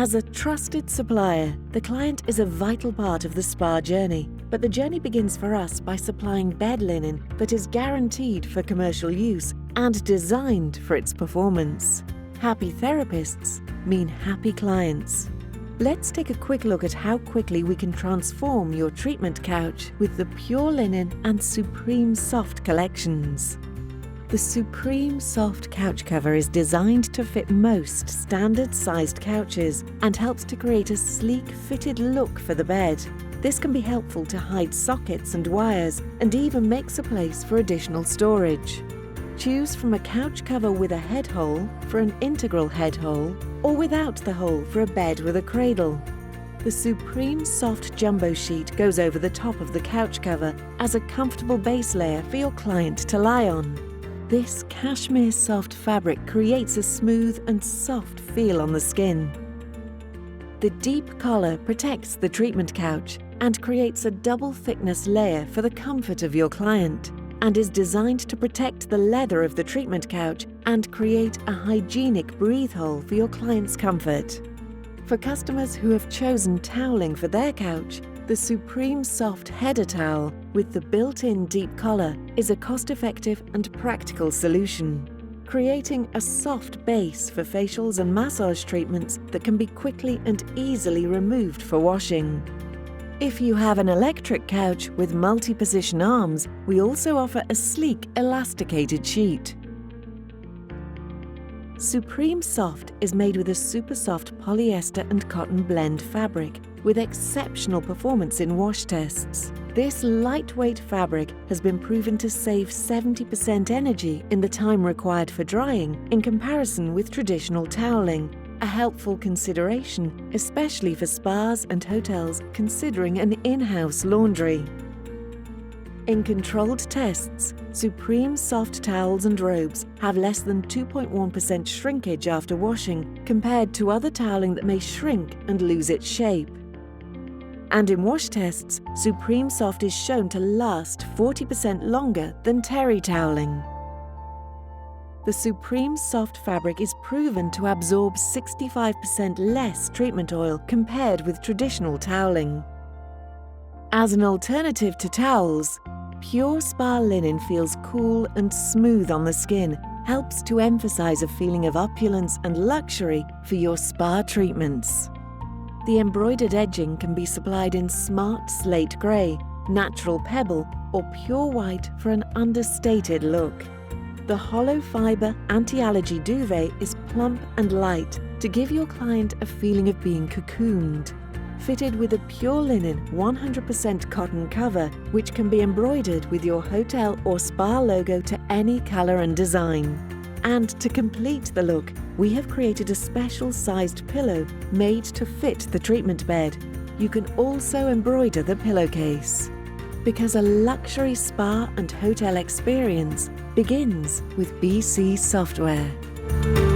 As a trusted supplier, the client is a vital part of the spa journey, but the journey begins for us by supplying bed linen that is guaranteed for commercial use and designed for its performance. Happy therapists mean happy clients. Let's take a quick look at how quickly we can transform your treatment couch with the Pure Linen and SupremeSoft collections. The SupremeSoft couch cover is designed to fit most standard-sized couches and helps to create a sleek, fitted look for the bed. This can be helpful to hide sockets and wires and even makes a place for additional storage. Choose from a couch cover with a head hole for an integral head hole or without the hole for a bed with a cradle. The SupremeSoft Jumbo Sheet goes over the top of the couch cover as a comfortable base layer for your client to lie on. This cashmere soft fabric creates a smooth and soft feel on the skin. The deep collar protects the treatment couch and creates a double thickness layer for the comfort of your client, and is designed to protect the leather of the treatment couch and create a hygienic breathe hole for your client's comfort. For customers who have chosen toweling for their couch, the SupremeSoft Header Towel with the built-in deep collar is a cost-effective and practical solution, creating a soft base for facials and massage treatments that can be quickly and easily removed for washing. If you have an electric couch with multi-position arms, we also offer a sleek, elasticated sheet. SupremeSoft is made with a super soft polyester and cotton blend fabric with exceptional performance in wash tests. This lightweight fabric has been proven to save 70% energy in the time required for drying in comparison with traditional toweling, a helpful consideration, especially for spas and hotels considering an in-house laundry. In controlled tests, SupremeSoft towels and robes have less than 2.1% shrinkage after washing compared to other toweling that may shrink and lose its shape. And in wash tests, SupremeSoft is shown to last 40% longer than terry toweling. The SupremeSoft fabric is proven to absorb 65% less treatment oil compared with traditional toweling. As an alternative to towels, pure spa linen feels cool and smooth on the skin, helps to emphasize a feeling of opulence and luxury for your spa treatments. The embroidered edging can be supplied in smart slate grey, natural pebble, or pure white for an understated look. The hollow fibre anti-allergy duvet is plump and light to give your client a feeling of being cocooned. Fitted with a pure linen 100% cotton cover, which can be embroidered with your hotel or spa logo to any colour and design. And to complete the look, we have created a special sized pillow made to fit the treatment bed. You can also embroider the pillowcase. Because a luxury spa and hotel experience begins with BC Softwear.